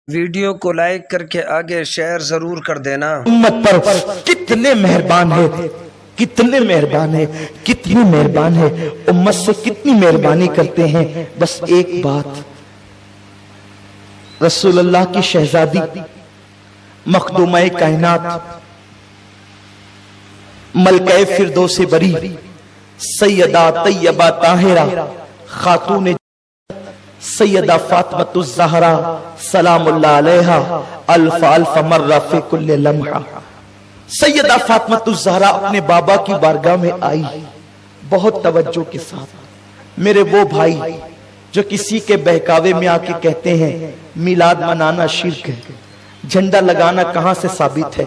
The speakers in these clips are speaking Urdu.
ویڈیو کو لائک کر کے آگے شیئر ضرور کر دینا۔ امت پر کتنے مہربان ہے، کتنے مہربان ہے، کتنی مہربان ہے، امت سے کتنی مہربانی کرتے ہیں۔ بس ایک بات، رسول اللہ کی شہزادی مخدومہ کائنات ملکہ فردوس بری سیدہ طیبہ طاہرہ خاتون سیدہ فاطمۃ الزہرا سلام اللہ علیہا الف الف مرہ فی کل لمحہ۔ سیدہ فاطمۃ الزہرا اپنے بابا کی بارگاہ میں آئی بہت توجہ کے ساتھ۔ میرے وہ بھائی جو کسی کے بہکاوے میں آ کے کہتے ہیں میلاد منانا شرک ہے، جھنڈا لگانا کہاں سے ثابت ہے،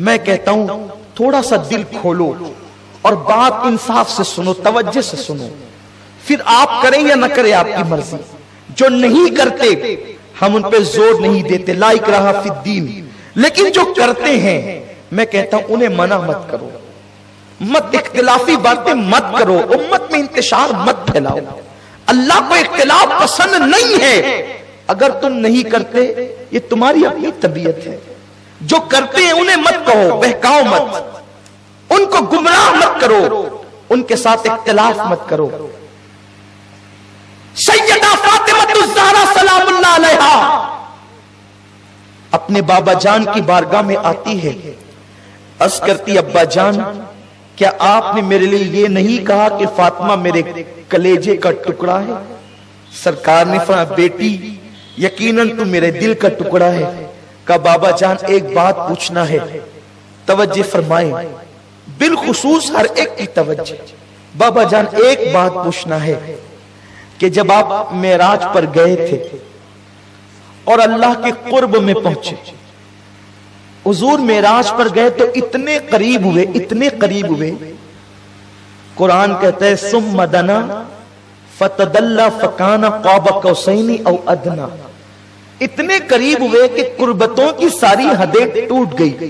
میں کہتا ہوں تھوڑا سا دل کھولو اور بات انصاف سے سنو، توجہ سے سنو، پھر آپ کریں یا نہ کریں آپ کی مرضی۔ جو نہیں کرتے ہم ان پہ زور نہیں دیتے، لا اکراہ فی الدین، لیکن جو کرتے ہیں میں کہتا ہوں انہیں منع مت کرو، مت اختلافی باتیں مت کرو، امت میں انتشار مت پھیلاؤ۔ اللہ کو اختلاف پسند نہیں ہے، اگر تم نہیں کرتے یہ تمہاری اپنی طبیعت ہے۔ جو کرتے ہیں انہیں مت کہو، بہکاؤ مت، ان کو گمراہ مت کرو، ان کے ساتھ اختلاف مت کرو۔ سیدہ فاطمۃ الزہرا سلام اللہ علیہا اپنے بابا جان کی بارگاہ میں آتی ہے، عرض کرتی ابا جان کیا آپ نے میرے لیے یہ نہیں کہا کہ فاطمہ میرے کلیجے کا ٹکڑا ہے؟ سرکار نے فرمایا بیٹی یقیناً تو میرے دل کا ٹکڑا ہے۔ کہا بابا جان ایک بات پوچھنا ہے، توجہ فرمائیں، بالخصوص ہر ایک کی توجہ۔ بابا جان ایک بات پوچھنا ہے کہ جب آپ معراج پر گئے تھے اور اللہ کے قرب میں پہنچے، حضور معراج پر گئے تو اتنے قریب ہوئے، اتنے قریب ہوئے، قرآن کہتا ہے ثم دنا فتدلی فکان قاب قوسین او ادنا، اتنے قریب ہوئے کہ قربتوں کی ساری حدیں ٹوٹ گئی۔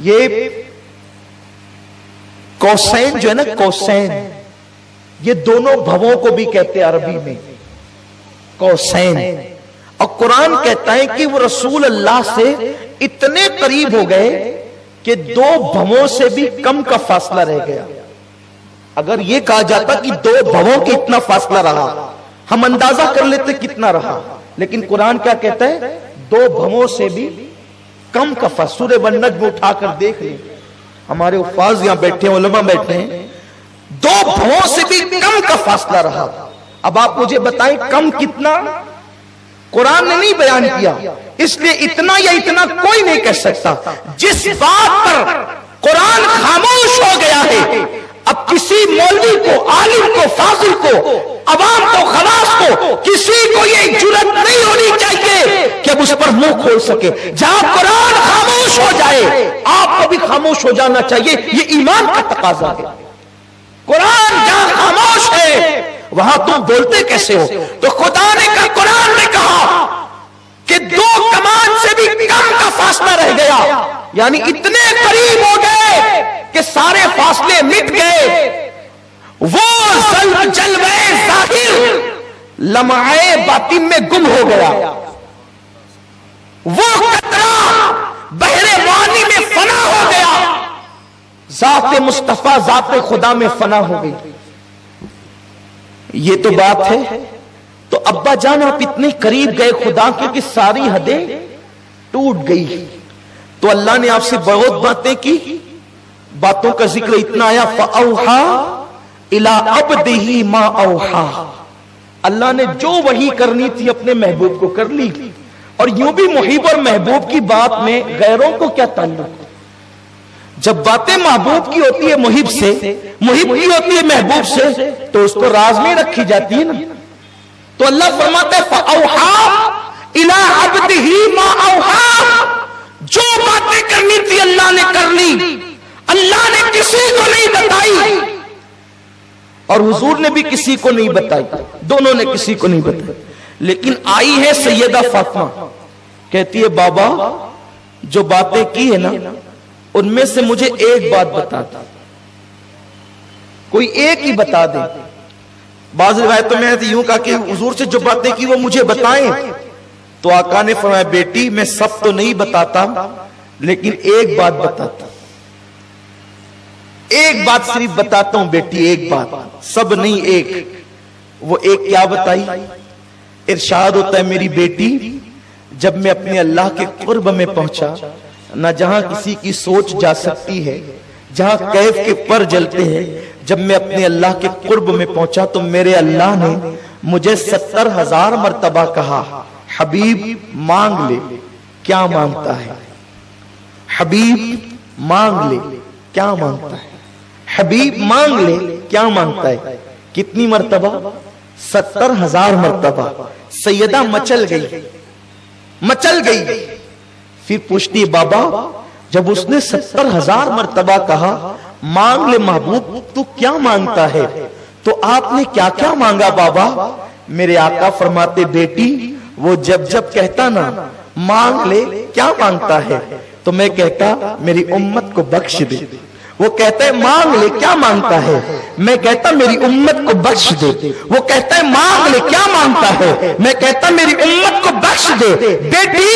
یہ قوسین جو ہے نا، قوسین یہ دونوں بھووں کو بھی کہتے ہیں عربی میں، قوسین۔ اور قرآن کہتا ہے کہ وہ رسول اللہ سے اتنے قریب ہو گئے کہ دو بھووں سے بھی کم کا فاصلہ رہ گیا۔ اگر یہ کہا جاتا کہ دو بھووں کے اتنا فاصلہ رہا ہم اندازہ کر لیتے کتنا رہا، لیکن قرآن کیا کہتا ہے دو بھووں سے بھی کم کا فاصلہ۔ سورہ النجم اٹھا کر دیکھ لیں، ہمارے حفاظ یہاں بیٹھے ہیں، علماء بیٹھے ہیں، دو بھووں سے بھی کم کا فاصلہ رہا۔ اب آپ مجھے بتائیں کم کتنا؟ قرآن نے نہیں بیان کیا، اس لیے اتنا یا اتنا کوئی نہیں کہہ سکتا۔ جس بات پر قرآن خاموش ہو گیا ہے، اب کسی مولوی کو، عالم کو، فاضل کو، عوام کو، خواص کو، کسی کو یہ جرأت نہیں ہونی چاہیے کہ اب اس پر منہ کھول سکے۔ جہاں قرآن خاموش ہو جائے آپ کو بھی خاموش ہو جانا چاہیے، یہ ایمان کا تقاضا ہے۔ قرآن جہاں خاموش ہے وہاں تم بولتے کیسے ہو؟ تو خدا نے کہا، قرآن نے کہا کہ دو کمان سے بھی کم کا فاصلہ رہ گیا، یعنی اتنے قریب ہو گئے کہ سارے فاصلے مٹ گئے۔ وہ جلوے ظاہر لمعے باطن میں گم ہو گیا، وہ قطرہ بحر معانی میں فنا ہو گیا، ذات مصطفیٰ ذات خدا میں فنا ہو گئی۔ یہ تو بات ہے۔ تو ابا جان آپ اتنے قریب گئے خدا کے کہ ساری حدیں ٹوٹ گئی، تو اللہ نے آپ سے بہت باتیں کی، باتوں کا ذکر اتنا آیا فَأَوْحَا إِلَىٰ عَبْدِهِ مَا أَوْحَا، اللہ نے جو وحی کرنی تھی اپنے محبوب کو کر لی۔ اور یوں بھی محب اور محبوب کی بات میں غیروں کو کیا تعلق؟ جب باتیں محبوب کی ہوتی ہے محب سے، محب کی ہوتی ہے محبوب سے، تو اس کو راز میں رکھی جاتی ہے نا۔ تو اللہ فرماتا ہے فَأَوْحَا إِلَىٰ عَبْدِهِ مَا أَوْحَا، جو باتیں کرنی تھی اللہ نے کر لی، اللہ نے کسی کو نہیں بتائی اور حضور نے بھی کسی کو نہیں بتائی، دونوں نے کسی کو نہیں بتائی۔ لیکن آئی ہے سیدہ فاطمہ، کہتی ہے بابا جو باتیں کی ہے نا ان میں سے مجھے ایک بات بتا دے، کوئی ایک ہی بتا دے۔ بعض روایتوں میں یوں کہا کہ حضور سے جو باتیں کی وہ مجھے بتائیں. تو آقا نے فرمایا بیٹی میں سب تو نہیں بتاتا لیکن ایک بات بتاتا ہوں, ایک بات صرف بتاتا ہوں بیٹی, ایک بات, سب نہیں ایک. وہ ایک کیا بتائی؟ ارشاد ہوتا ہے میری بیٹی جب میں اپنے اللہ کے قرب میں پہنچا, نہ جہاں کسی کی سوچ جا سکتی ہے, جہاں کیف کے پر جلتے ہیں, جب میں اپنے اللہ کے قرب میں پہنچا تو میرے اللہ نے مجھے 70,000 مرتبہ کہا حبیب مانگ لے کیا مانگتا ہے, حبیب مانگ لے کیا مانگتا ہے, حبیب مانگ لے کیا مانگتا ہے. کتنی مرتبہ؟ 70,000 مرتبہ. سیدہ مچل گئی, مچل گئی. پھر پوچھتی بابا جب اس نے 70,000 مرتبہ کہا مانگ لے محبوب تو کیا مانگتا ہے, تو آپ نے کیا کیا مانگا بابا؟ میرے آقا فرماتے بیٹی وہ جب جب کہتا نا مانگ لے کیا مانگتا ہے تو میں کہتا میری امت کو بخش دے. وہ کہتا ہے مانگ لے کیا مانگتا ہے, میں کہتا میری امت کو بخش دے. وہ کہتا ہے مانگ لے کیا مانگتا ہے, میں کہتا میری امت کو بخش دے. بیٹی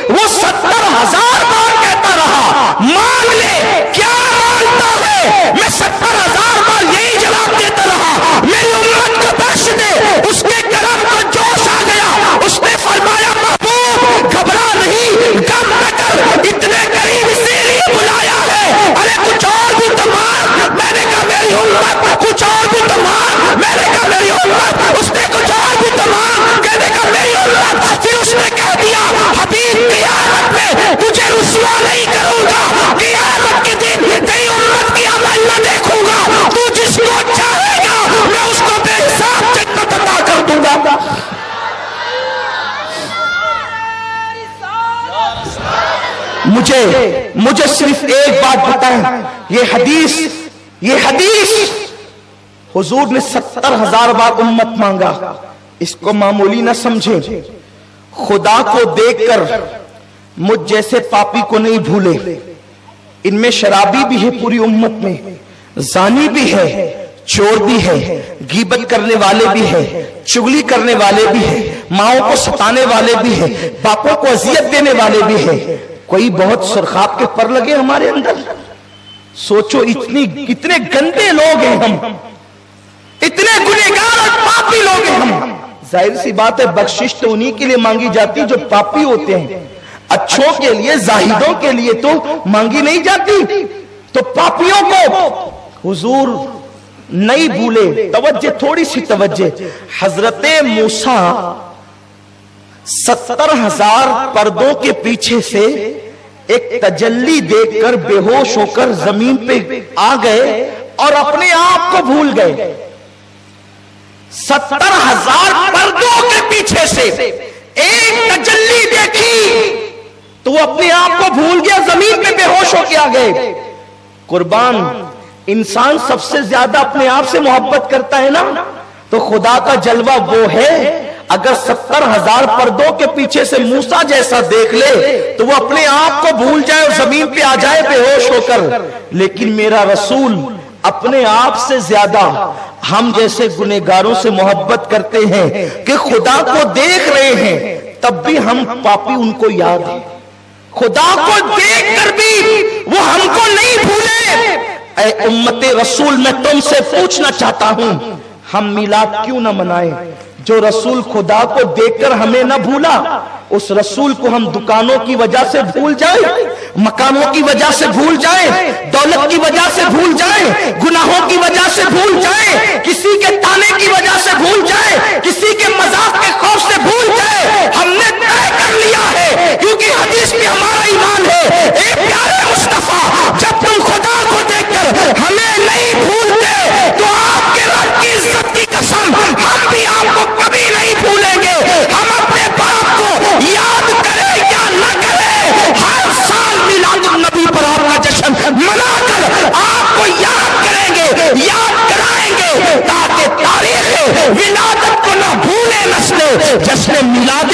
وہ 70,000 بار کہتا رہا مانگ لے کیا مانگتا ہے, میں 70,000 بار یہی جواب دیتا رہا میری امت کو بخش دے. اس کے کرم کو جوش آ گیا, اس نے فرمایا محبوب گھبرا نہیں, غم نہ کر, اتنے قریب اسی لیے بلایا ہے. ارے کچھ اور بھی تو مانگ. میں نے کہا میری امت کچھ اور بھی تو مانگ. میں نے کہا میری امت, اس نے کچھ اور بھی تو مانگ. کہنے کا میری امت. پھر اس نے کہہ دیا حبیب قیامت میں تجھے رسوا نہیں کروں گا, قیامت کے دن تیری امت کی عمل نہ دیکھوں گا, تو جس کو چاہے گا میں اس کو بے حساب جنت عطا کر دوں گا. مجھے صرف ایک بات بتائیں, یہ حدیث حضور نے 70,000 بار امت مانگا, اس کو معمولی نہ سمجھیں. خدا کو دیکھ کر مجھ جیسے پاپی کو نہیں بھولے. ان میں شرابی بھی ہے پوری امت میں, زانی بھی ہے, چور بھی ہے, غیبت کرنے والے بھی ہے, چغلی کرنے والے بھی ہے, ماؤں کو ستانے والے بھی ہے, باپوں کو اذیت دینے والے بھی ہے. کوئی بہت سرخاب کے پر لگے ہمارے اندر. سوچو اتنے گندے لوگ ہیں ہم, اتنے گنہگار اور پاپی لوگ ہیں ہم. ظاہر سی بات ہے بخشش تو انہی کے لیے مانگی جاتی جو پاپی ہوتے ہیں, اچھوں کے لیے زاہدوں کے لیے تو مانگی نہیں جاتی. تو پاپیوں کو حضور نہیں بھولے. توجہ, تھوڑی سی توجہ. حضرت موسیٰ 70,000 پردوں کے پیچھے سے ایک تجلی دیکھ کر بے ہوش ہو کر زمین پہ آ گئے اور اپنے آپ کو بھول گئے. 70,000 پردوں کے پیچھے سے ایک تجلی دیکھی تو وہ اپنے آپ کو بھول گیا, زمین پہ بے ہوش ہو کے آ گئے. قربان, انسان سب سے زیادہ اپنے آپ سے محبت کرتا ہے نا, تو خدا کا جلوہ وہ ہے اگر 70,000 پردوں کے پیچھے سے موسیٰ جیسا دیکھ لے تو وہ اپنے آپ کو بھول جائے اور زمین پہ آ جائے بے ہوش ہو کر. لیکن میرا رسول اپنے آپ سے زیادہ ہم جیسے گنہگاروں سے محبت کرتے ہیں کہ خدا کو دیکھ رہے ہیں تب بھی ہم پاپی ان کو یاد ہیں, خدا کو دیکھ کر بھی وہ ہم کو نہیں بھولے. اے امت رسول, میں تم سے پوچھنا چاہتا ہوں ہم میلاد کیوں نہ منائیں؟ جو رسول خدا کو دیکھ کر ہمیں نہ بھولا, اس رسول کو ہم دکانوں کی وجہ سے بھول جائیں, مکانوں کی وجہ سے بھول جائیں, دولت کی وجہ سے بھول جائیں, گناہوں کی وجہ سے بھول جائیں, کسی کے تانے کی وجہ سے بھول جائیں, کسی کے مذاق کے خوف سے بھول جائیں. ہم نے طے کر لیا ہے کیونکہ حدیث میں ہمارا ایمان ہے. اے پیارے مصطفیٰ, جب تم خدا کو دیکھ کر ہمیں نہیں بھولتے تو آپ کے رب کی عزت کی قسم ہم بھی آپ کو کبھی نہیں بھولیں گے. ہم اپنے باپ کو یاد کریں یا نہ کریں, ہر سال میلاد النبی پر آپ کا جشن منا کر آپ کو یاد کریں گے, یاد کرائیں گے تاکہ تاریخ ولادت کو نہ بھولے نسلیں. جشن میلاد